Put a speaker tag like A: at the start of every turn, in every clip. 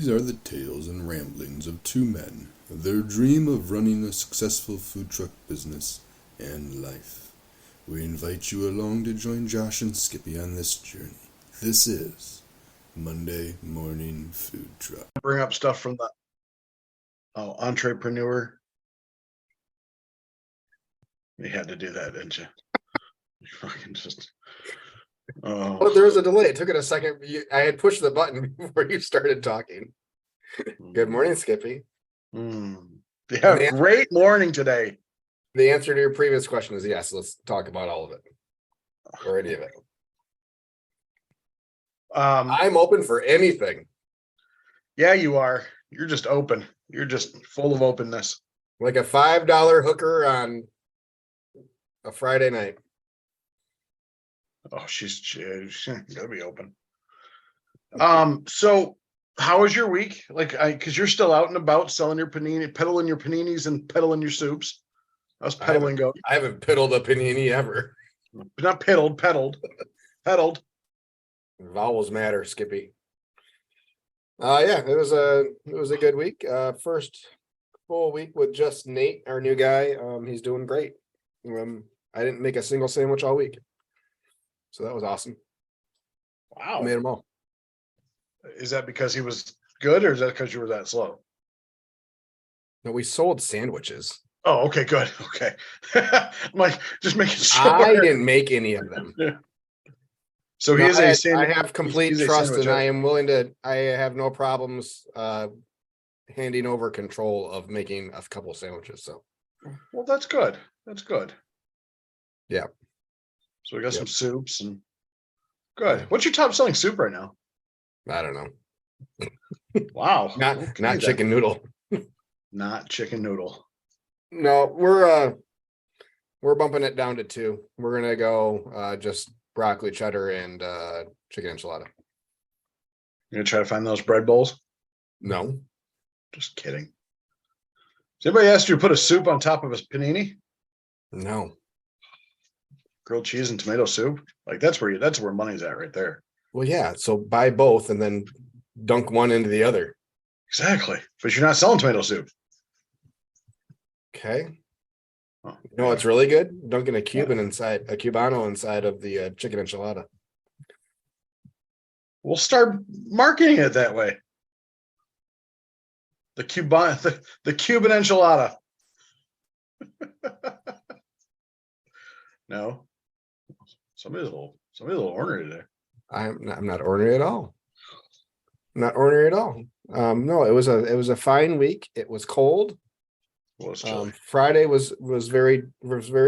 A: These are the tales and ramblings of two men, their dream of running a successful food truck business and life. We invite you along to join Josh and Skippy on this journey. This is Monday Morning Food Truck.
B: Bring up stuff from the entrepreneur. You had to do that, didn't you? You fucking just.
C: Oh, there was a delay. It took it a second. I had pushed the button before you started talking. Good morning, Skippy.
B: Yeah, great morning today.
C: The answer to your previous question is yes. Let's talk about all of it. Or any of it. I'm open for anything.
B: Yeah, you are. You're just open. You're just full of openness.
C: Like a $5 hooker on a Friday night.
B: Oh, she's gotta be open. So how was your week? Like, because you're still out and about selling your panini, peddling your paninis and peddling your soups. How's peddling going?
C: I haven't peddled a panini ever.
B: Not peddled. Peddled.
C: Vowels matter, Skippy. Yeah, it was a good week. First full week with just Nate, our new guy. He's doing great. I didn't make a single sandwich all week. So that was awesome.
B: Wow.
C: I made them all.
B: Is that because he was good, or is that because you were that slow?
C: No, we sold sandwiches.
B: Oh, okay, good. Okay. I'm like, just making sure.
C: I didn't make any of them.
B: Yeah. So he is a sandwich.
C: I have complete trust, and I am willing to. I have no problems handing over control of making a couple of sandwiches. So,
B: well, that's good. That's good.
C: Yeah.
B: So we got some soups and good. What's your top selling soup right now?
C: I don't know.
B: Wow.
C: Not chicken noodle.
B: Not chicken noodle.
C: No, we're bumping it down to 2. We're gonna go just broccoli cheddar and chicken enchilada.
B: You're gonna try to find those bread bowls?
C: No.
B: Just kidding. Has anybody asked you to put a soup on top of a panini?
C: No.
B: Grilled cheese and tomato soup? Like that's where money's at right there.
C: Well, yeah. So buy both and then dunk one into the other.
B: Exactly. But you're not selling tomato soup.
C: Okay.
B: Oh,
C: you know, it's really good. Dunking a Cubano inside of the chicken enchilada.
B: We'll start marketing it that way. The Cuban enchilada. No. Somebody's a little ornery today.
C: I'm not ornery at all. Not ornery at all. No, it was a fine week. It was cold.
B: Well, it's chilly.
C: Friday was very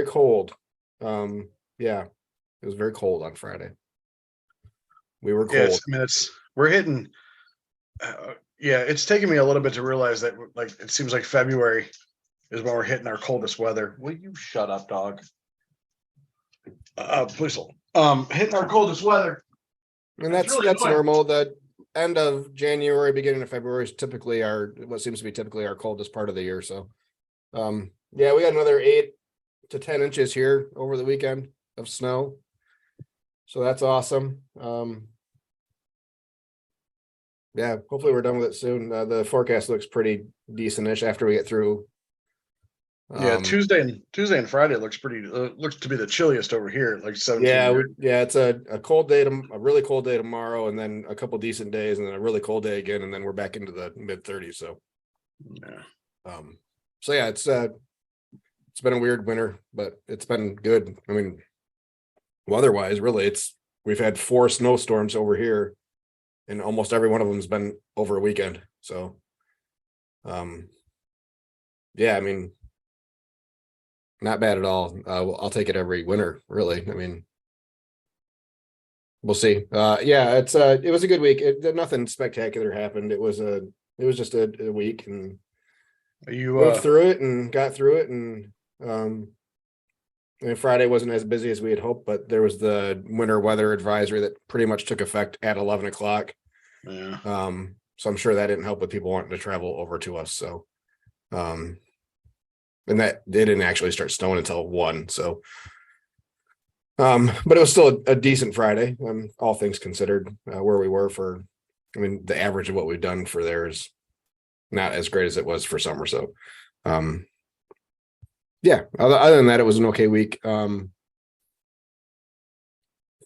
C: cold. Yeah, it was very cold on Friday. We were cold.
B: We're hitting. It's taken me a little bit to realize that. Like, it seems like February is when we're hitting our coldest weather. Will you shut up, dog? Please hold. Hitting our coldest weather.
C: And that's normal. The end of January, beginning of February is typically what seems to be typically our coldest part of the year. So, yeah, we got another 8 to 10 inches here over the weekend of snow. So that's awesome. Yeah, hopefully we're done with it soon. The forecast looks pretty decentish after we get through.
B: Tuesday and Friday looks to be the chilliest over here, like 17.
C: Yeah, it's a cold day, a really cold day tomorrow, and then a couple decent days, and then a really cold day again, and then we're back into the mid-30s. So, yeah. So yeah, it's been a weird winter, but it's been good. I mean, weather-wise, really, we've had 4 snowstorms over here, and almost every one of them has been over a weekend. So, yeah, I mean, not bad at all. I'll take it every winter, really. I mean, we'll see. Yeah, it was a good week. Nothing spectacular happened. It was just a week, and you moved through it and got through it. And Friday wasn't as busy as we had hoped, but there was the winter weather advisory that pretty much took effect at 11 o'clock.
B: Yeah.
C: So I'm sure that didn't help with people wanting to travel over to us. So, and that they didn't actually start snowing until 1. So, but it was still a decent Friday, all things considered, where we were for I mean, the average of what we've done for there is not as great as it was for summer. So, yeah, other than that, it was an okay week.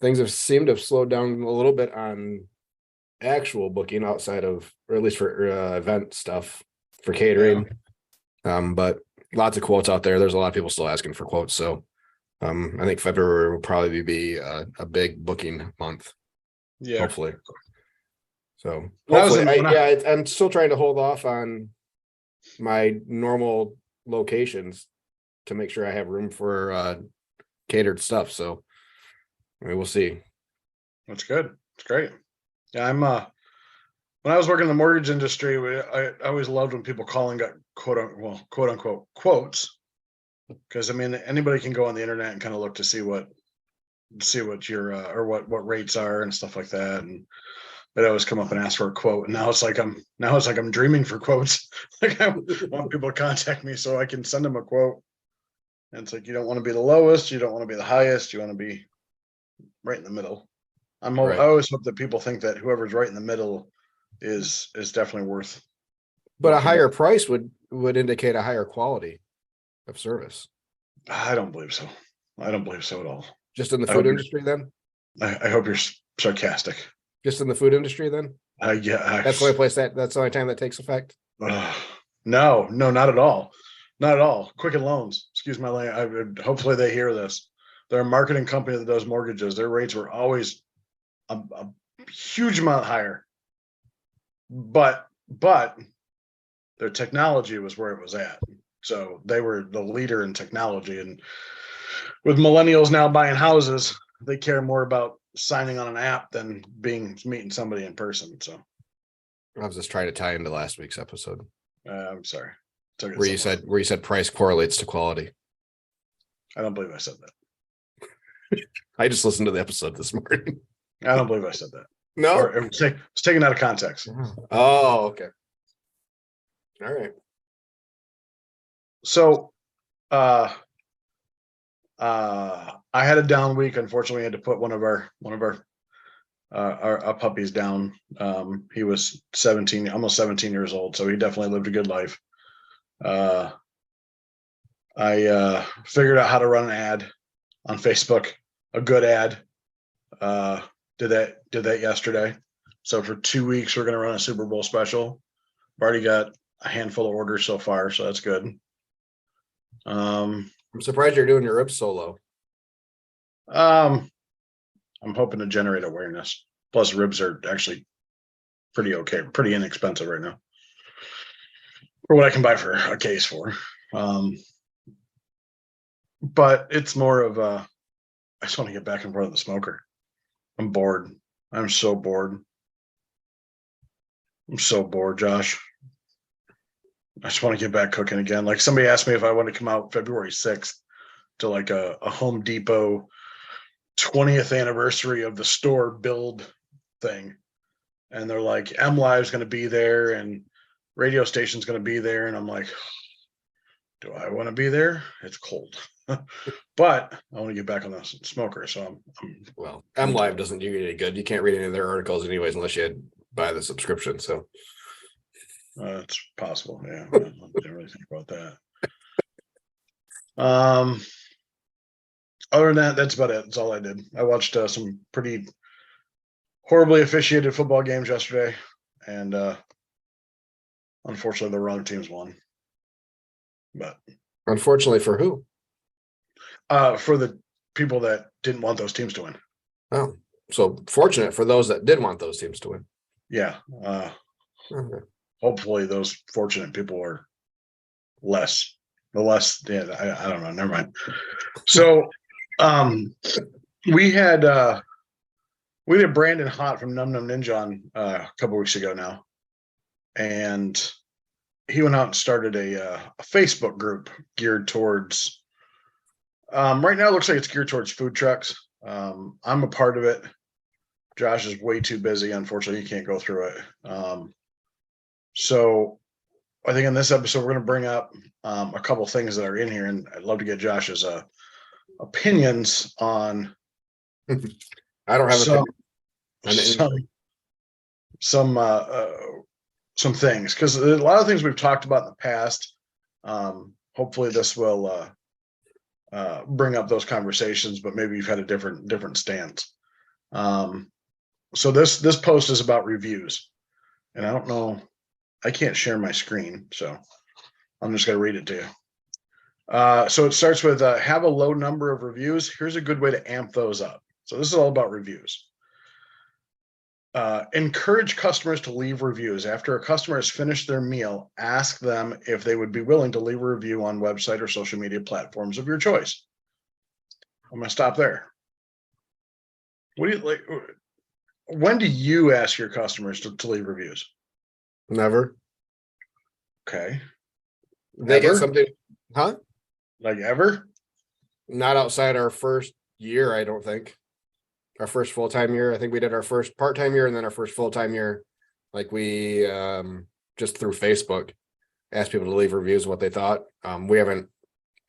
C: Things have seemed to have slowed down a little bit on actual booking outside of, or at least for event stuff for catering. But lots of quotes out there. There's a lot of people still asking for quotes. So I think February will probably be a big booking month.
B: Yeah.
C: Hopefully. So hopefully, I'm still trying to hold off on my normal locations to make sure I have room for catered stuff. So I mean, we'll see.
B: That's good. It's great. Yeah, I'm when I was working in the mortgage industry, I always loved when people call and got quote unquote quotes. Because I mean, anybody can go on the internet and kind of look to see what your or what rates are and stuff like that. And they'd always come up and ask for a quote. And now it's like I'm dreaming for quotes. Like I want people to contact me so I can send them a quote. And it's like, you don't want to be the lowest, you don't want to be the highest, you want to be right in the middle. I always hope that people think that whoever's right in the middle is definitely worth.
C: But a higher price would indicate a higher quality of service.
B: I don't believe so. I don't believe so at all.
C: Just in the food industry, then?
B: I hope you're sarcastic.
C: Just in the food industry, then?
B: Yeah.
C: That's the only place that's the only time that takes effect.
B: No, not at all. Not at all. Quicken Loans. Excuse my language. Hopefully they hear this. They're a marketing company that does mortgages. Their rates were always a huge amount higher, but their technology was where it was at. So they were the leader in technology. And with millennials now buying houses, they care more about signing on an app than meeting somebody in person. So
C: I was just trying to tie into last week's episode.
B: I'm sorry.
C: Where you said price correlates to quality.
B: I don't believe I said that.
C: I just listened to the episode this morning.
B: I don't believe I said that.
C: No,
B: or it was taken out of context.
C: Oh, okay. All right.
B: So, I had a down week. Unfortunately, I had to put one of our puppies down. He was 17, almost 17 years old, so he definitely lived a good life. I figured out how to run an ad on Facebook, a good ad. Did that yesterday. So for 2 weeks, we're going to run a Super Bowl special. I've already got a handful of orders so far, so that's good.
C: I'm surprised you're doing your ribs solo.
B: I'm hoping to generate awareness. Plus, ribs are actually pretty okay, pretty inexpensive right now for what I can buy for a case for. But it's more of I just want to get back in front of the smoker. I'm bored. I'm so bored. I'm so bored, Josh. I just want to get back cooking again. Like somebody asked me if I want to come out February 6th to like a Home Depot 20th anniversary of the store build thing. And they're like, M Live's going to be there and radio station's going to be there. And I'm like, do I want to be there? It's cold. But I want to get back on the smoker. So
C: well, M Live doesn't do you any good. You can't read any of their articles anyways, unless you buy the subscription. So
B: it's possible. Yeah. I didn't really think about that. Other than that, that's about it. That's all I did. I watched some pretty horribly officiated football games yesterday. And unfortunately, the wrong teams won. But
C: unfortunately for who?
B: For the people that didn't want those teams to win.
C: Oh, so fortunate for those that did want those teams to win.
B: Yeah. Okay. Hopefully those fortunate people are less. Yeah, I don't know. Never mind. So we had Brandon Hott from Num Num Ninja on a couple weeks ago now. And he went out and started a Facebook group geared towards right now it looks like it's geared towards food trucks. I'm a part of it. Josh is way too busy. Unfortunately, he can't go through it. So I think in this episode, we're going to bring up a couple things that are in here, and I'd love to get Josh's opinions on.
C: I don't have
B: some things, because a lot of things we've talked about in the past. Hopefully this will bring up those conversations, but maybe you've had a different stance. So this post is about reviews, and I don't know, I can't share my screen, so I'm just going to read it to you. So it starts with have a low number of reviews. Here's a good way to amp those up. So this is all about reviews. Encourage customers to leave reviews. After a customer has finished their meal, ask them if they would be willing to leave a review on website or social media platforms of your choice. I'm going to stop there. What do you like? When do you ask your customers to leave reviews?
C: Never.
B: Okay.
C: They get
B: Ever?
C: something, huh?
B: Like ever?
C: Not outside our first year, I don't think. Our first full-time year. I think we did our first part-time year and then our first full-time year. Like we just through Facebook asked people to leave reviews of what they thought. We haven't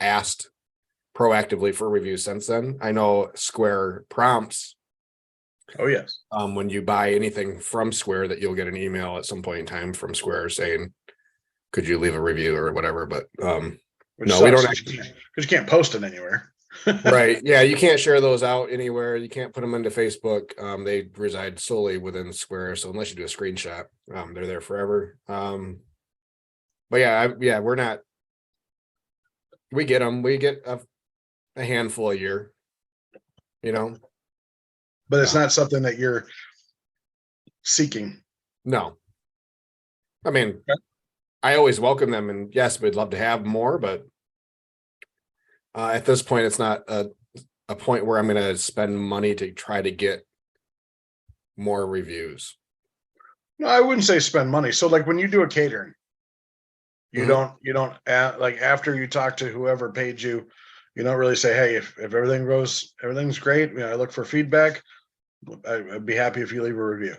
C: asked proactively for reviews since then. I know Square prompts.
B: Oh yes.
C: When you buy anything from Square, that you'll get an email at some point in time from Square saying, could you leave a review or whatever? But
B: Which
C: no, we don't
B: sucks, 'cause you can't post it anywhere.
C: right. Yeah, you can't share those out anywhere. You can't put them into Facebook. They reside solely within Square. So unless you do a screenshot, they're there forever. But yeah, we're not. We get them. We get a handful a year. You know.
B: But it's not something that you're seeking.
C: No. I mean,
B: Okay.
C: I always welcome them, and yes, we'd love to have more, but at this point, it's not a point where I'm going to spend money to try to get more reviews.
B: No, I wouldn't say spend money. So like when you do a catering, you don't like after you talk to whoever paid you, you don't really say, hey, if everything's great, I look for feedback. I'd be happy if you leave a review.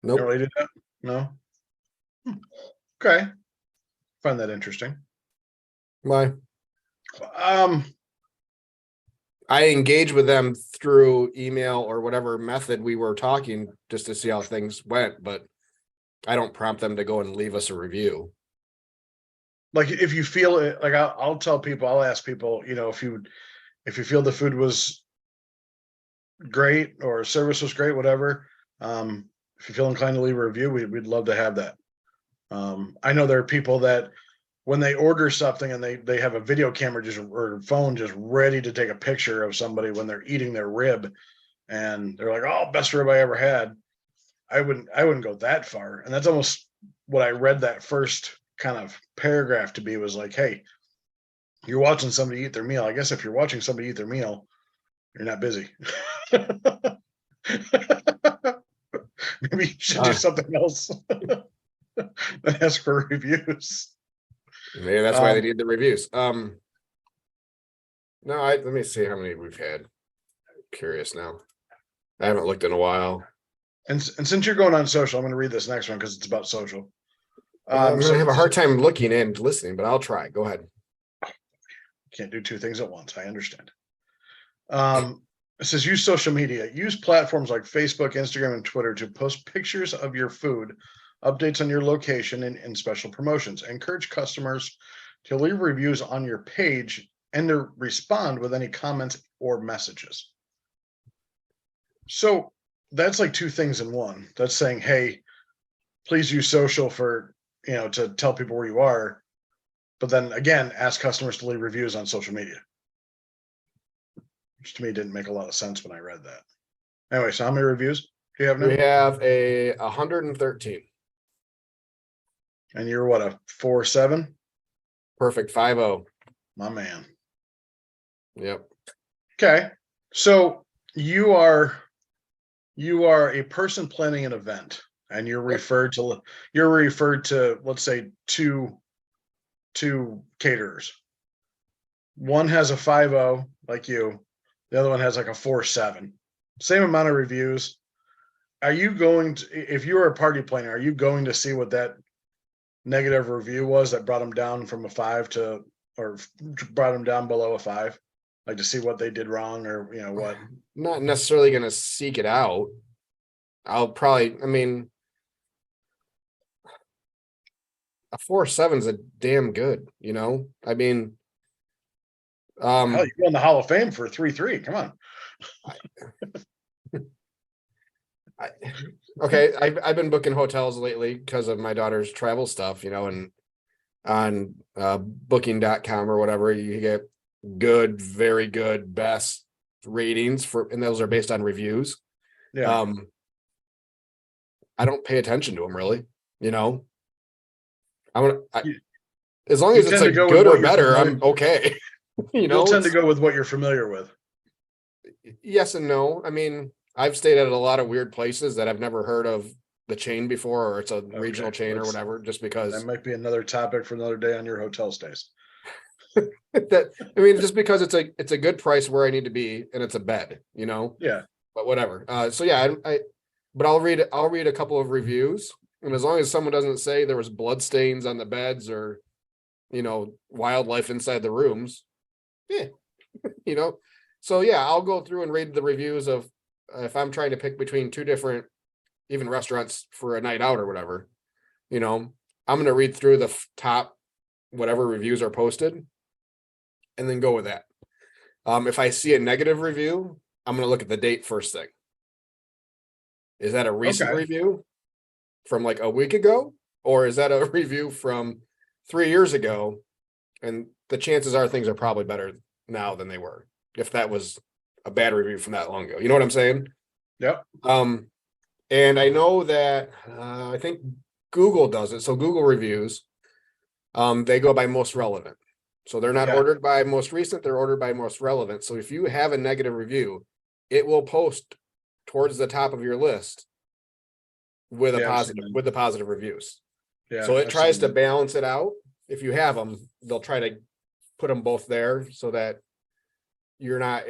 C: Nope.
B: You don't really do that? No. Okay. Find that interesting.
C: Why?
B: Um,
C: I engage with them through email or whatever method we were talking just to see how things went, but I don't prompt them to go and leave us a review.
B: like if you feel it, like I'll tell people, I'll ask people, if you feel the food was great or service was great, whatever. If you feel inclined to leave a review, we'd love to have that. I know there are people that when they order something and they have a video camera or phone just ready to take a picture of somebody when they're eating their rib, and they're like, "Oh, best rib I ever had." I wouldn't go that far, and that's almost what I read that first kind of paragraph to be, was like, "Hey, you're watching somebody eat their meal. I guess if you're watching somebody eat their meal, you're not busy." Maybe you should do something else than ask for reviews.
C: Maybe that's why they need the reviews. No, let me see how many we've had. I'm curious now. I haven't looked in a while.
B: And since you're going on social, I'm going to read this next one because it's about social.
C: I'm going to have a hard time looking and listening, but I'll try. Go ahead.
B: Can't do two things at once. I understand. It says use social media. Use platforms like Facebook, Instagram, and Twitter to post pictures of your food, updates on your location, and special promotions. Encourage customers to leave reviews on your page and to respond with any comments or messages. So that's like two things in one. That's saying, hey, please use social for, to tell people where you are. But then again, ask customers to leave reviews on social media. Which to me didn't make a lot of sense when I read that. Anyway, so how many reviews do you have now?
C: We have 113.
B: And you're what, a 4.7?
C: Perfect 5.0.
B: My man.
C: Yep.
B: Okay. So you are a person planning an event, and you're referred to, let's say, two caterers. One has a 5.0 like you, the other one has like a 4.7. Same amount of reviews. Are you going to, if you were a party planner, are you going to see what that negative review was that brought them down from a 5 to, or brought them down below a 5? Like to see what they did wrong, or what?
C: Not necessarily going to seek it out. I'll probably, I mean, a 4.7 is a damn good, you know? I mean,
B: Hell, you go in the Hall of Fame for 3.3. Come on.
C: Okay, I've been booking hotels lately because of my daughter's travel stuff, you know, and on booking.com or whatever, you get good, very good, best ratings for, and those are based on reviews.
B: Yeah.
C: I don't pay attention to them really, you know. I
B: You-
C: as long
B: you
C: as it's
B: tend to
C: like
B: go with
C: good or
B: what you're
C: better,
B: familiar.
C: I'm okay. You
B: You'll
C: know,
B: tend to go with what you're familiar with.
C: yes and no. I mean, I've stayed at a lot of weird places that I've never heard of the chain before, or it's a regional chain or whatever, just
B: That
C: because
B: might be another topic for another day on your hotel stays.
C: that, I mean, just because it's a good price where I need to be and it's a bed, you know,
B: Yeah.
C: but whatever. So yeah, but I'll read a couple of reviews, and as long as someone doesn't say there was blood stains on the beds or, you know, wildlife inside the rooms, yeah, you know. So yeah, I'll go through and read the reviews of if I'm trying to pick between two different even restaurants for a night out or whatever, you know, I'm going to read through the top whatever reviews are posted and then go with that. If I see a negative review, I'm going to look at the date first thing. Is that a recent
B: Okay.
C: review from like a week ago, or is that a review from 3 years ago? And the chances are things are probably better now than they were if that was a bad review from that long ago. You know what I'm saying?
B: Yep.
C: And I know that I think Google does it. So Google reviews, they go by most relevant. So they're not
B: Yeah.
C: ordered by most recent, they're ordered by most relevant. So if you have a negative review, it will post towards the top of your list with a
B: Yeah.
C: positive, with the positive reviews.
B: Yeah.
C: So it
B: I've
C: tries
B: seen
C: to
B: that.
C: balance it out. If you have them, they'll try to put them both there so that you're not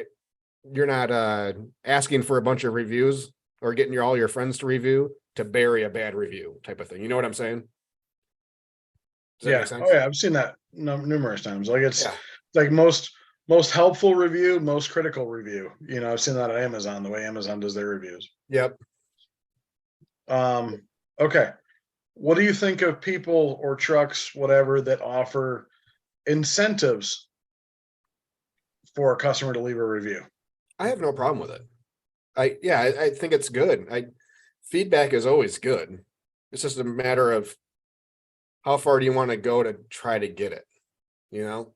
C: asking for a bunch of reviews or getting all your friends to review to bury a bad review type of thing. You know what I'm saying? Does that
B: Yeah.
C: make sense?
B: Oh yeah. I've seen that numerous times. Like it's
C: Yeah.
B: like most helpful review, most critical review. You know, I've seen that on Amazon, the way Amazon does their reviews.
C: Yep.
B: Okay. What do you think of people or trucks, whatever, that offer incentives for a customer to leave a review?
C: I have no problem with it. I think it's good. Feedback is always good. It's just a matter of how far do you want to go to try to get it, you know?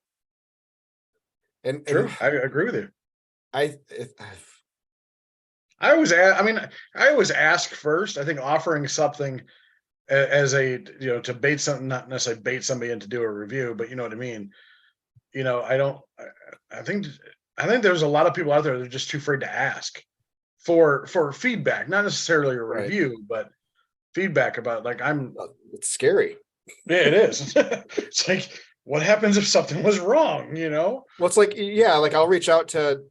C: And
B: True. I agree with you.
C: I
B: I always ask, I mean, I always ask first. I think offering something as a, to bait something, not necessarily bait somebody in to do a review, but you know what I mean? I don't, I think, I think there's a lot of people out there that are just too afraid to ask for feedback, not necessarily a
C: right.
B: review, but feedback about like,
C: It's scary.
B: yeah, it is. It's like, what happens if something was wrong,
C: Well, it's like, yeah, like I'll reach out to,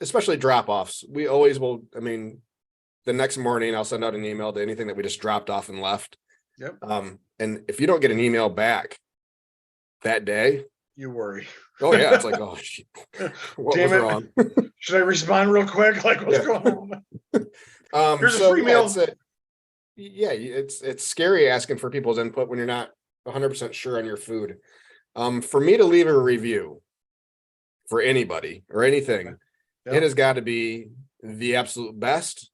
C: especially drop-offs. We always will. I mean, the next morning I'll send out an email to anything that we just dropped off and left.
B: Yep.
C: And if you don't get an email back that day,
B: You worry.
C: oh yeah, it's like, oh, shit, what
B: Damn
C: was
B: it.
C: wrong?
B: Should I respond real quick? Like, what's going on? Here's a free meal.
C: It's scary asking for people's input when you're not 100% sure on your food. For me to leave a review for anybody or anything,
B: Yeah.
C: it has got to be the absolute best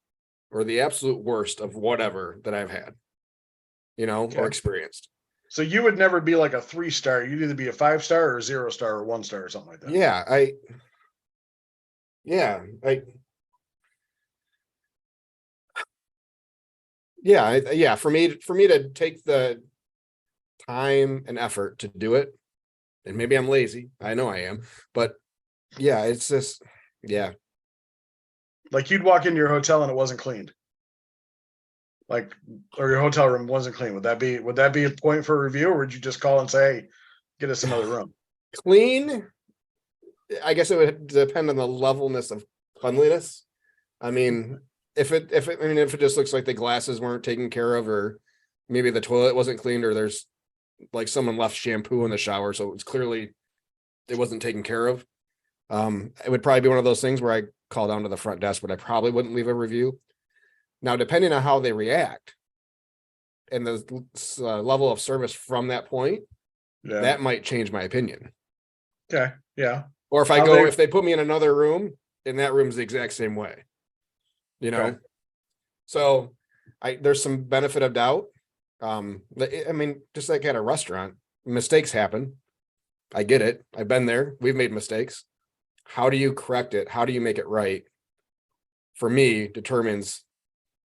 C: or the absolute worst of whatever that I've had,
B: Okay.
C: or experienced.
B: So you would never be like a 3-star. You'd either be a 5-star or 0-star or 1-star or something like that.
C: For me to take the time and effort to do it, and maybe I'm lazy, I know I am, but yeah, it's just, yeah.
B: Like you'd walk into your hotel and it wasn't cleaned. Like, or your hotel room wasn't clean. Would that be a point for a review, or would you just call and say, hey, get us another room?
C: Clean, I guess it would depend on the levelness of cleanliness. I mean, if it just looks like the glasses weren't taken care of, or maybe the toilet wasn't cleaned, or there's like someone left shampoo in the shower, so it's clearly it wasn't taken care of. It would probably be one of those things where I call down to the front desk, but I probably wouldn't leave a review. Now, depending on how they react and the level of service from that point,
B: Yeah.
C: that might change my opinion.
B: Okay. Yeah.
C: Or if if they put me in another room and that room's the exact same way,
B: Okay.
C: So there's some benefit of doubt. I mean, just like at a restaurant, mistakes happen. I get it. I've been there. We've made mistakes. How do you correct it? How do you make it right? For me, determines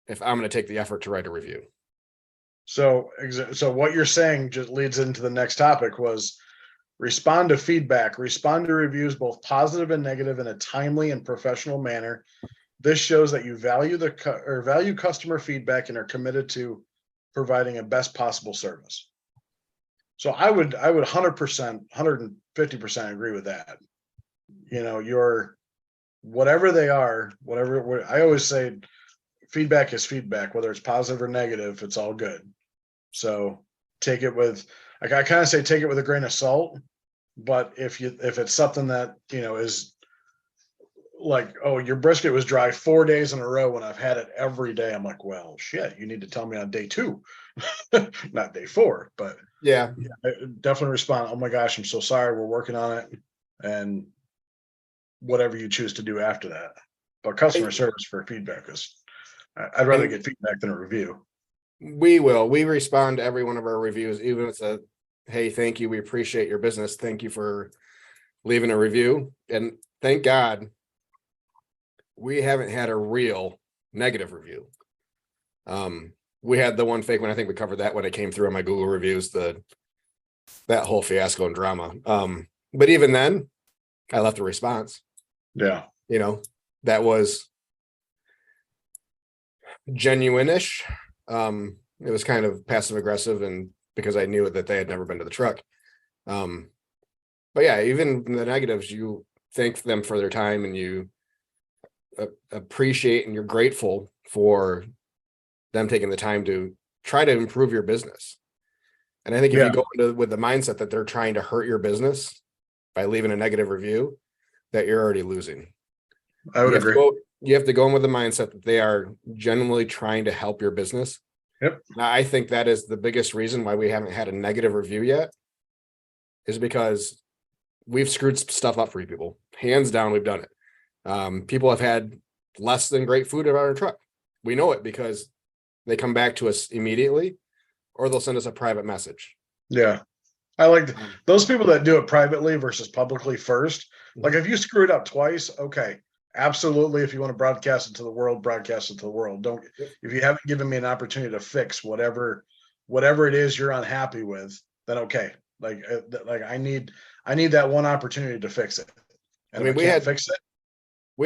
C: if I'm going to take the effort to write a review.
B: So what you're saying just leads into the next topic was respond to feedback, respond to reviews, both positive and negative, in a timely and professional manner. This shows that you value value customer feedback and are committed to providing a best possible service. So I would 100%, 150% agree with that. Your whatever they are, whatever I always say, feedback is feedback, whether it's positive or negative, it's all good. So take it with, like I kind of say, take it with a grain of salt. But if it's something that, is like, oh, your brisket was dry 4 days in a row when I've had it every day, I'm like, well, shit, you need to tell me on day 2, not day 4. But
C: yeah,
B: I definitely respond. Oh my gosh, I'm so sorry. We're working on it, and whatever you choose to do after that. But customer service for feedback is, I'd rather get feedback than a review.
C: We respond to every one of our reviews, even if it's a, hey, thank you, we appreciate your business, thank you for leaving a review. And thank God we haven't had a real negative review. We had the one fake one. I think we covered that when it came through on my Google reviews, that whole fiasco and drama. But even then, I left a response.
B: Yeah.
C: That was genuine-ish. It was kind of passive aggressive, and because I knew that they had never been to the truck. But yeah, even the negatives, you thank them for their time and you appreciate and you're grateful for them taking the time to try to improve your business. And I think if you go into with the mindset that they're trying to hurt your business by leaving a negative review, that you're already losing.
B: I would agree.
C: You have to go in with the mindset that they are genuinely trying to help your business.
B: Yep.
C: Now, I think that is the biggest reason why we haven't had a negative review yet, is because we've screwed stuff up for you people. Hands down, we've done it. People have had less than great food at our truck. We know it because they come back to us immediately, or they'll send us a private message.
B: Yeah. I like those people that do it privately versus publicly first. Like if you screw it up twice, okay, absolutely. If you want to broadcast it to the world, broadcast it to the world. If you haven't given me an opportunity to fix whatever it is you're unhappy with, then okay. Like I need that one opportunity to fix it. And I mean,
C: we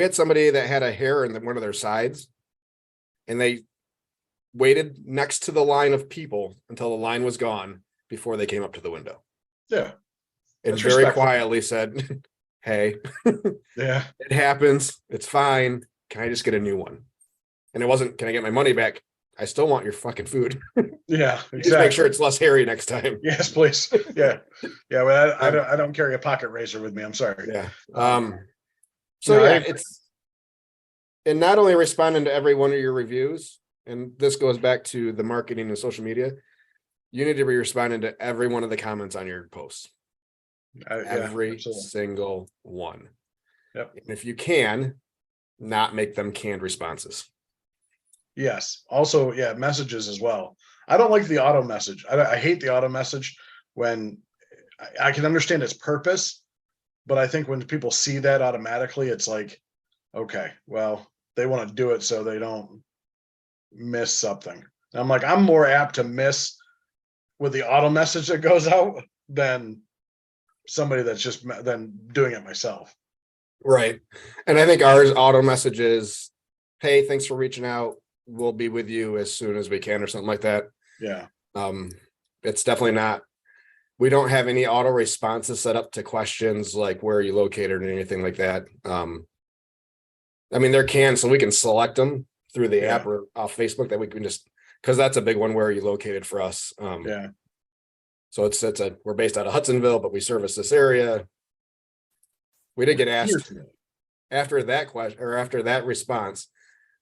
C: had somebody that had a hair in one of their sides, and they waited next to the line of people until the line was gone before they came up to the window.
B: Yeah.
C: And very quietly said, hey,
B: yeah,
C: it happens. It's fine. Can I just get a new one? And it wasn't, can I get my money back? I still want your fucking food.
B: Yeah, exactly.
C: Just make sure it's less hairy next time.
B: Yes, please. Yeah. Yeah. But I don't carry a pocket razor with me. I'm sorry.
C: Yeah. It's, and not only responding to every one of your reviews, and this goes back to the marketing and social media, you need to be responding to every one of the comments on your posts. Every single one.
B: Yep.
C: And if you can, not make them canned responses.
B: Yes. Also, yeah, messages as well. I don't like the auto message. I hate the auto message when I can understand its purpose, but I think when people see that automatically, it's like, okay, well, they want to do it so they don't miss something. And I'm like, I'm more apt to miss with the auto message that goes out than somebody that's just then doing it myself. Right.
C: And I think ours auto messages, hey, thanks for reaching out. We'll be with you as soon as we can, or something like that.
B: Yeah.
C: It's definitely not, we don't have any auto responses set up to questions like where are you located or anything like that. I mean, so we can select them through the app or off Facebook, that we can just, because that's a big one, where are you located for us. So we're based out of Hudsonville, but we service this area. We did get asked after that question, or after that response,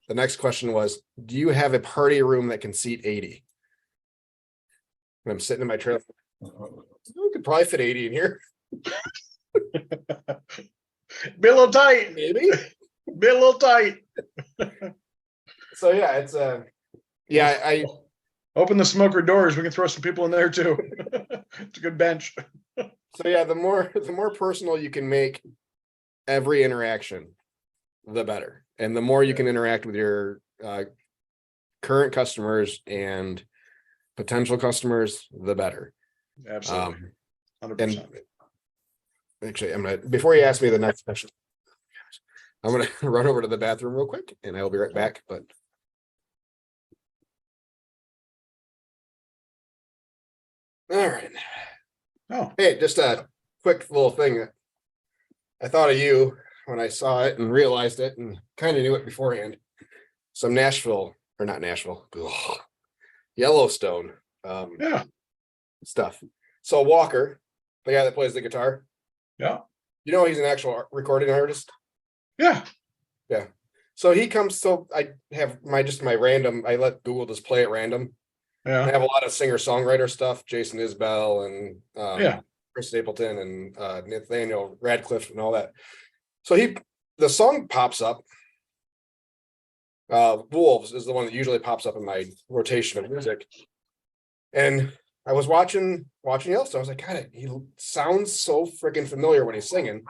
C: the next question was, do you have a party room that can seat 80? And I'm sitting in my trailer. We could probably fit 80 in here.
B: Be a little tight.
C: Maybe.
B: Be a little tight.
C: So yeah, it's I
B: open the smoker doors. We can throw some people in there too. It's a good bench.
C: So yeah, the more personal you can make every interaction, the better. And the more you can interact with your current customers and potential customers, the better.
B: Absolutely. 100%.
C: And actually, I'm gonna, before you ask me the next question, I'm gonna run over to the bathroom real quick and I will be right back. But all right.
B: Oh,
C: Hey, just a quick little thing. I thought of you when I saw it and realized it and kind of knew it beforehand. Some Nashville, or not Nashville, ugh, Yellowstone
B: yeah.
C: stuff. So Walker, the guy that plays the guitar,
B: Yeah.
C: you know, he's an actual recording artist.
B: Yeah.
C: Yeah. So he comes, so I have my random, I let Google just play at random. I
B: Yeah.
C: have a lot of singer-songwriter stuff, Jason Isbell and
B: Yeah.
C: Chris Stapleton and Nathaniel Radcliffe and all that. So the song pops up. Wolves is the one that usually pops up in my rotation of music. And I was watching Yellowstone. I was like, God, he sounds so freaking familiar when he's singing.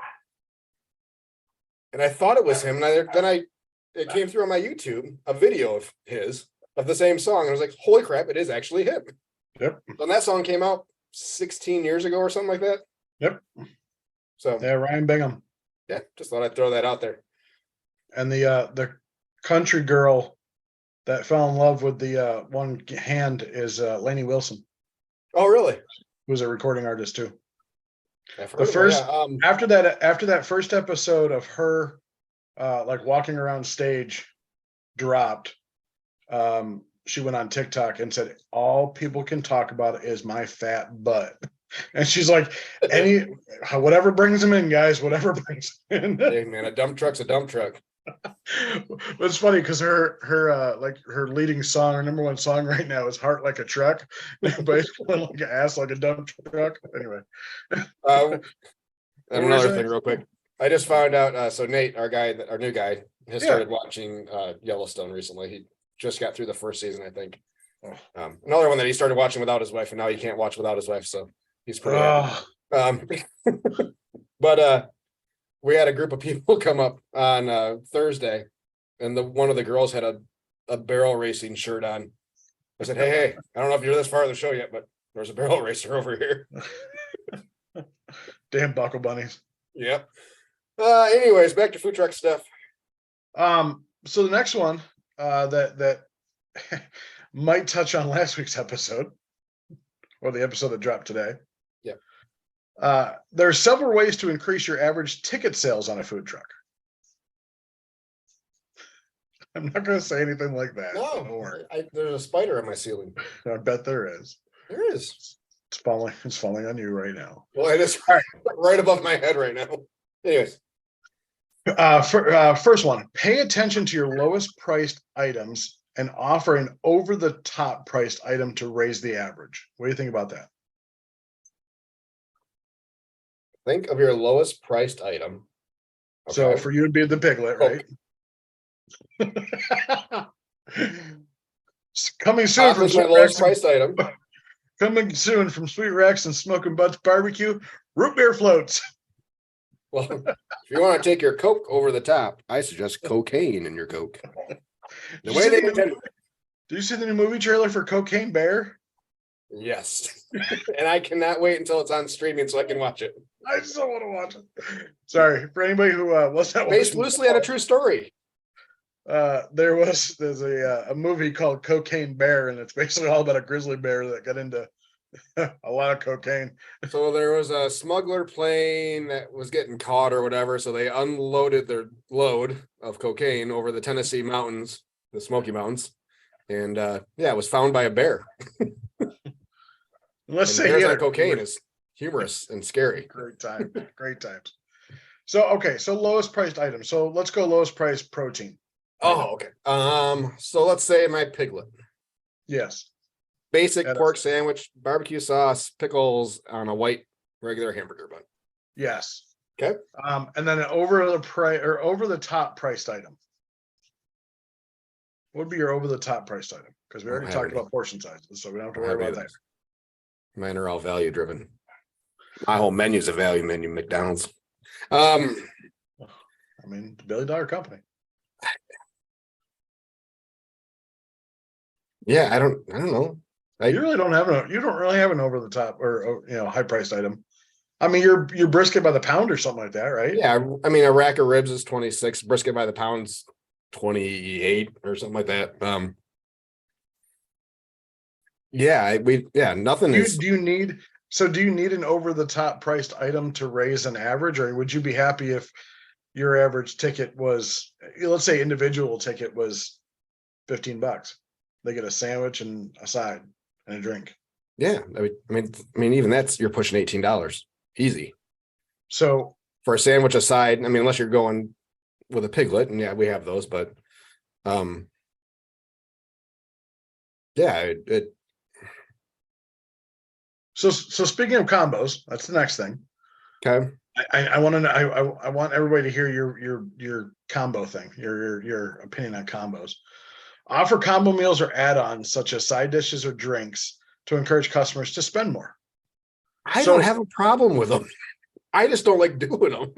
C: And I thought it was him. And it came through on my YouTube, a video of his, of the same song. And I was like, holy crap, it is actually him.
B: Yep.
C: And that song came out 16 years ago or something like that.
B: Yep.
C: So
B: yeah, Ryan Bingham.
C: Yeah, just thought I'd throw that out there.
B: And the country girl that fell in love with the one hand is Lainey Wilson.
C: Oh, really?
B: Who's a recording artist too.
C: The first
B: after that first episode of her like walking around stage dropped, she went on TikTok and said, all people can talk about is my fat butt. And she's like, whatever brings them in, guys, whatever brings them in.
C: Hey man, a dump truck's a dump truck.
B: It's funny because her leading song, her number one song right now is Heart Like a Truck, basically like an ass like a dump truck. Anyway.
C: And another thing real quick. I just found out, so Nate, our new guy, has started watching Yellowstone recently. He just got through the first season, I think. Another one that he started watching without his wife, and now he can't watch without his wife, so he's pretty happy. But we had a group of people come up on Thursday, and one of the girls had a barrel racing shirt on. I said, hey, I don't know if you're this far in the show yet, but there's a barrel racer over here.
B: Damn buckle bunnies.
C: Yep. Anyways, back to food truck stuff.
B: So the next one that might touch on last week's episode, or the episode that dropped today.
C: Yeah.
B: There are several ways to increase your average ticket sales on a food truck. I'm not going to say anything like that.
C: No, there's a spider on my ceiling.
B: I bet there is.
C: There is.
B: It's falling on you right now.
C: Well, it is right above my head right now. Anyways.
B: First one, pay attention to your lowest priced items and offer an over the top priced item to raise the average. What do you think about that?
C: Think of your lowest priced item.
B: Okay. So for you, it'd be the piglet, right? Coming soon from
C: my lowest priced item.
B: Coming soon from Sweet Rex and Smoking Butts Barbecue, root beer floats.
C: Well, if you want to take your Coke over the top, I suggest cocaine in your Coke.
B: Do you see the new movie trailer for Cocaine Bear?
C: Yes. And I cannot wait until it's on streaming so I can watch it.
B: I still want to watch it. Sorry for anybody who was not
C: based loosely on a true story.
B: There's a movie called Cocaine Bear, and it's basically all about a grizzly bear that got into a lot of cocaine.
C: So there was a smuggler plane that was getting caught or whatever, so they unloaded their load of cocaine over the Tennessee mountains, the Smoky Mountains, and it was found by a bear.
B: Let's say
C: bears on cocaine is humorous and scary.
B: Great times. So lowest priced item. So let's go lowest priced protein.
C: Oh, okay. So let's say my piglet.
B: Yes.
C: Basic
B: That is-
C: pork sandwich, barbecue sauce, pickles on a white regular hamburger bun.
B: Yes.
C: Okay.
B: And then an over the top priced item. What would be your over the top priced item? Because we
C: I don't
B: already
C: have
B: talked
C: any.
B: about portion sizes, so we don't have to
C: I don't
B: worry
C: have
B: about
C: any
B: that.
C: of Mine are all value driven. My whole menu's a value menu, McDonald's.
B: I mean, the $1 billion company.
C: Yeah, I don't know.
B: You really don't have you don't really have an over the top or high priced item. I mean, your brisket by the pound or something like that, right?
C: Yeah, I mean, a rack of ribs is 26, brisket by the pound's 28 or something like that. Nothing is.
B: Do you need an over the top priced item to raise an average, or would you be happy if your average ticket was, let's say individual ticket was $15? They get a sandwich and a side and a drink.
C: Yeah, I mean, even that's, you're pushing $18 easy.
B: So
C: For a sandwich aside, I mean, unless you're going with a piglet, and yeah, we have those, but yeah,
B: so speaking of combos, that's the next thing.
C: okay.
B: I want to know. I want everybody to hear your combo thing, your opinion on combos. Offer combo meals or add-ons such as side dishes or drinks to encourage customers to spend more.
C: I don't have a problem with them. I just don't like doing them.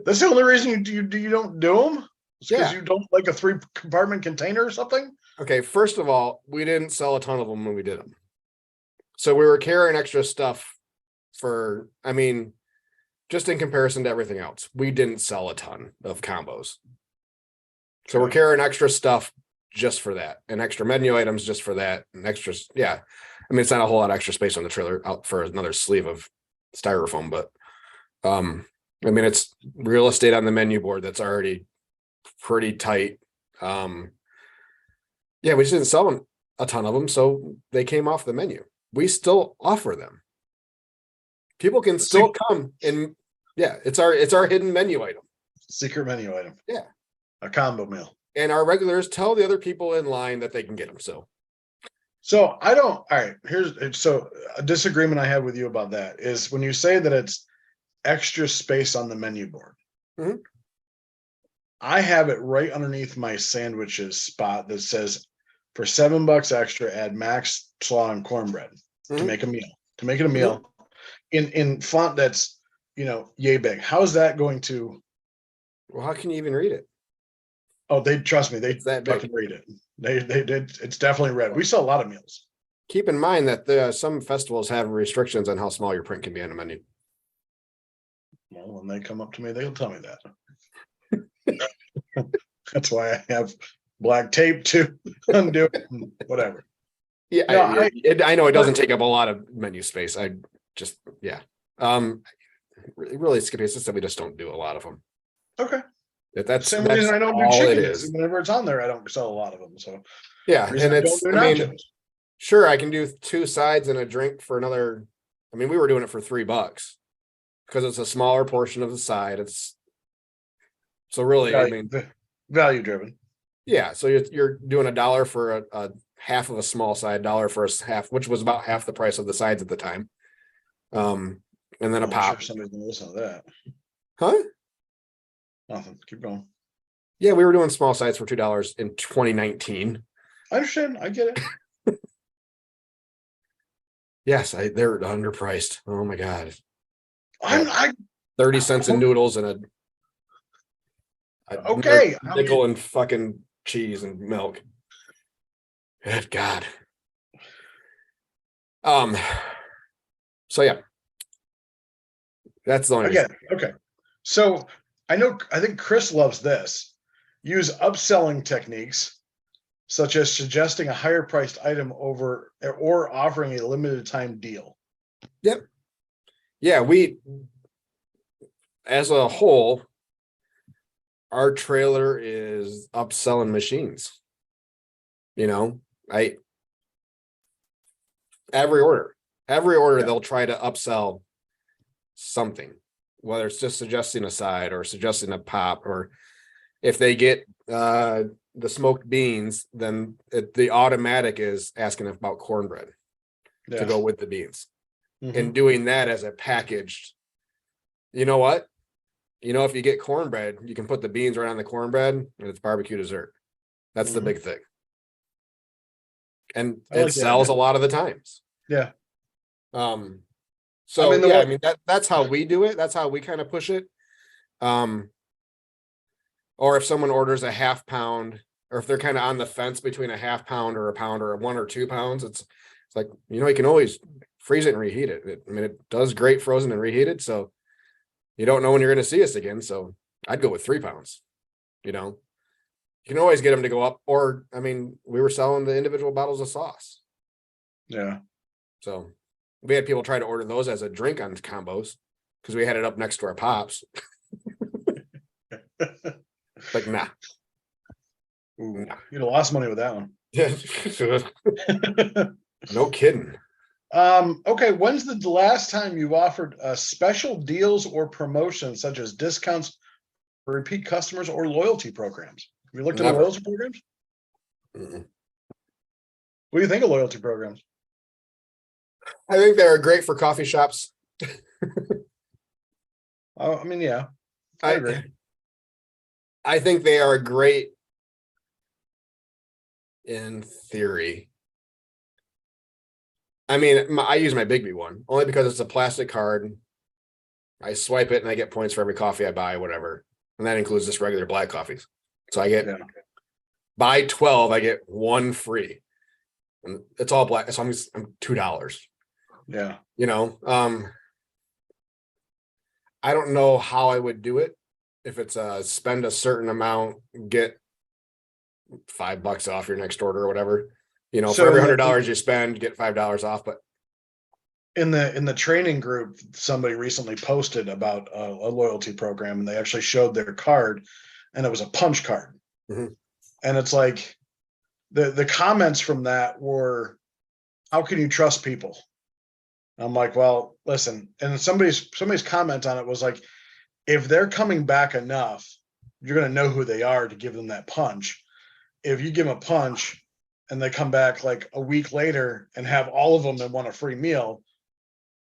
B: That's the only reason you don't do them? Because
C: Yeah.
B: you don't like a 3-compartment container or something?
C: Okay, first of all, we didn't sell a ton of them when we did them. So we were carrying extra stuff for, I mean, just in comparison to everything else, we didn't sell a ton of combos. So we're carrying extra stuff just for that, and extra menu items just for that, and extras. Yeah. I mean, it's not a whole lot of extra space on the trailer out for another sleeve of styrofoam, but I mean, it's real estate on the menu board that's already pretty tight. Yeah, we just didn't sell them a ton of them, so they came off the menu. We still offer them. People can still come and yeah, it's our hidden menu item.
B: Secret menu item.
C: Yeah.
B: A combo meal.
C: And our regulars tell the other people in line that they can get them.
B: So I don't. All right. So a disagreement I have with you about that is when you say that it's extra space on the menu board.
C: Mhm.
B: I have it right underneath my sandwiches spot that says for $7 extra, add max slaw and cornbread to
C: Mhm.
B: make a meal. To make it a meal in font that's yay big. How is that going to?
C: Well, how can you even read it?
B: Oh, they trust me. They
C: that
B: fucking read it. They did. It's definitely red. We sell a lot of meals.
C: Keep in mind that some festivals have restrictions on how small your print can be on a menu.
B: Well, when they come up to me, they'll tell me that. That's why I have black tape to undo it. Whatever.
C: Yeah,
B: No,
C: I know it doesn't take up a lot of menu space. I just really, Skippy, it's just that we just don't do a lot of them.
B: Okay.
C: That's
B: Same reason I don't do
C: all
B: chicken.
C: it is.
B: Whenever it's on there, I don't sell a lot of them. So
C: Yeah, and it's, I mean,
B: nachos.
C: sure, I can do 2 sides and a drink for another. I mean, we were doing it for $3 because it's a smaller portion of the side. It's so really,
B: value,
C: I mean,
B: value driven.
C: Yeah, so you're doing $1 for a half of a small side, $1 for a half, which was about half the price of the sides at the time. And then a
B: I'm
C: pop.
B: sure somebody's gonna listen to that.
C: Huh?
B: Nothing. Keep going.
C: Yeah, we were doing small sides for $2 in 2019.
B: I understand. I get it.
C: Yes, they're underpriced. Oh my god.
B: I
C: 30 cents in noodles and a
B: okay.
C: nickel and fucking cheese and milk. Good God. So yeah. That's the only
B: Again, okay. So I think Chris loves this. Use upselling techniques such as suggesting a higher priced item or offering a limited time deal.
C: Yep. Yeah, we as a whole, our trailer is upselling machines. Every order they'll try to upsell something, whether it's just suggesting a side or suggesting a pop if they get the smoked beans, then the automatic is asking about cornbread to go with the beans. And doing that as a packaged, you know what? If you get cornbread, you can put the beans right on the cornbread and it's barbecue dessert. That's the big thing. And it sells a lot of the times.
B: Yeah.
C: So I mean that's how we do it. That's how we kind of push it. Or if someone orders a half pound, or if they're kind of on the fence between a half pound or a pound or 1 or 2 pounds, it's like, you can always freeze it and reheat it. I mean, it does great frozen and reheated. So you don't know when you're going to see us again. So I'd go with 3 pounds. You can always get them to go up. Or, I mean, we were selling the individual bottles of sauce.
B: Yeah.
C: So we had people try to order those as a drink on combos because we had it up next to our pops. Like, nah.
B: Ooh, you'd have lost money with that one.
C: Yeah. No kidding.
B: Okay. When's the last time you offered special deals or promotions such as discounts for repeat customers or loyalty programs? Have you looked at loyalty programs?
C: Mm-mm.
B: What do you think of loyalty programs?
C: I think they're great for coffee shops.
B: I mean, yeah, I agree.
C: I think they are great in theory. I mean, I use my Bigby one only because it's a plastic card. I swipe it and I get points for every coffee I buy, whatever. And that includes just regular black coffees. So I get buy 12, I get 1 free. And it's all black. So I'm $2.
B: Yeah.
C: I don't know how I would do it. If it's spend a certain amount, get $5 off your next order or whatever. So for every $100 you spend, get $5 off. But
B: in the training group, somebody recently posted about a loyalty program, and they actually showed their card, and it was a punch card. And it's like the comments from that were, how can you trust people? I'm like, well, listen, and somebody's comment on it was like, if they're coming back enough, you're going to know who they are to give them that punch. If you give them a punch and they come back like a week later and have all of them and want a free meal,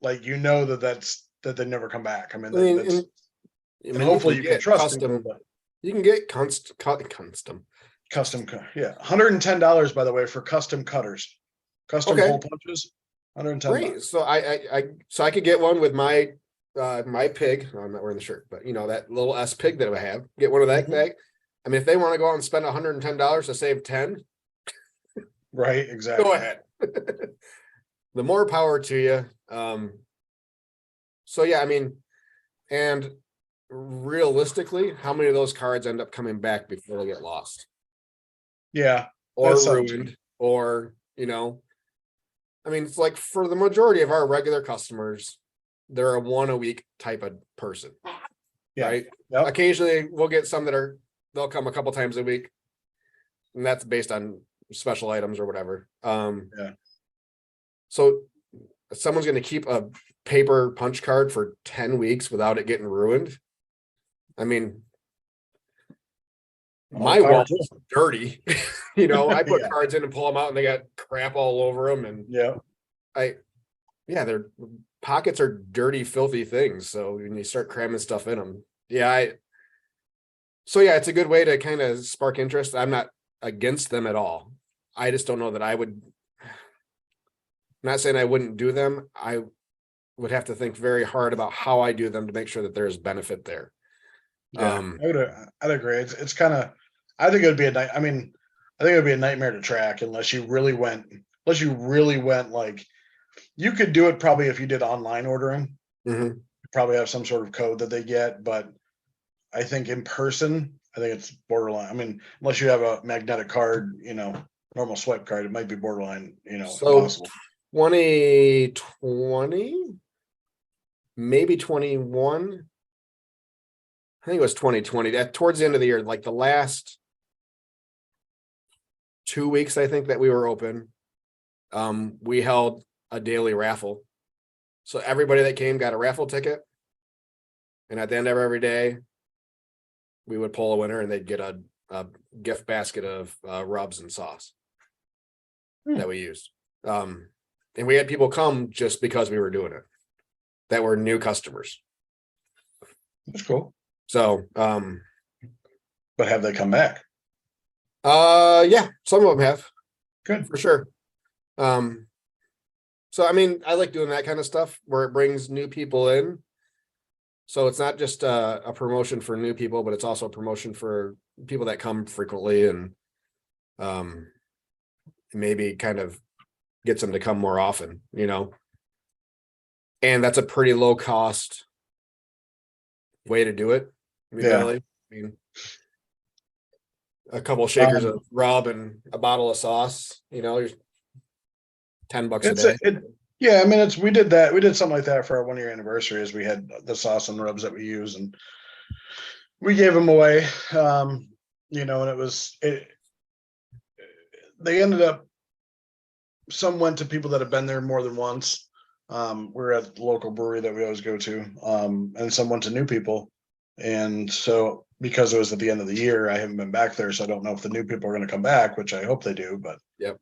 B: like, that they never come back. I mean, and hopefully you can trust them.
C: You can get custom.
B: Yeah. $110, by the way, for custom cutters, custom hole punches. $110.
C: Great. So I could get one with my pig. I'm not wearing the shirt, but that little S pig that I have. Get one of that bag. I mean, if they want to go out and spend $110 to save 10,
B: right? Exactly.
C: Go ahead. The more power to you. So yeah, I mean, and realistically, how many of those cards end up coming back before they get lost?
B: Yeah.
C: Or ruined, or I mean, it's like for the majority of our regular customers, they're a 1 a week type of person. Yeah. Right. Yep. Occasionally we'll get some they'll come a couple times a week. And that's based on special items or whatever. So if someone's going to keep a paper punch card for 10 weeks without it getting ruined. I mean, my wallet is dirty. I put cards in and pull them out and they got crap all over them. And their pockets are dirty, filthy things. So when you start cramming stuff in them, it's a good way to kind of spark interest. I'm not against them at all. I just don't know that I would. I'm not saying I wouldn't do them. I would have to think very hard about how I do them to make sure that there's benefit there.
B: I'd agree. It's kind of, I think it would be I think it would be a nightmare to track unless you really went like, you could do it probably if you did online ordering. You probably have some sort of code that they get, but I think in person, I think it's borderline. I mean, unless you have a magnetic card, normal swipe card, it might be borderline, impossible.
C: 2020, maybe 21. I think it was 2020. That towards the end of the year, like the last 2 weeks, I think that we were open. We held a daily raffle. So everybody that came got a raffle ticket. And at the end of every day, we would pull a winner and they'd get a gift basket of rubs and sauce that we used. And we had people come just because we were doing it, that were new customers.
B: That's cool.
C: So,
B: but have they come back?
C: Yeah, some of them have.
B: Good.
C: For sure. So I mean, I like doing that kind of stuff where it brings new people in. So it's not just a promotion for new people, but it's also a promotion for people that come frequently, and maybe kind of gets them to come more often, you know. And that's a pretty low cost way to do it. Really. I mean, a couple shakers of rub and a bottle of sauce, you know, you're $10 a day.
B: Yeah, I mean, we did that. We did something like that for our 1 year anniversary, as we had the sauce and rubs that we use, and we gave them away. You know, and they ended up, some went to people that have been there more than once. We're at the local brewery that we always go to, and some went to new people. And so, because it was at the end of the year, I haven't been back there, so I don't know if the new people are going to come back, which I hope they do. But
C: yep.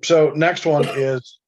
B: So next one is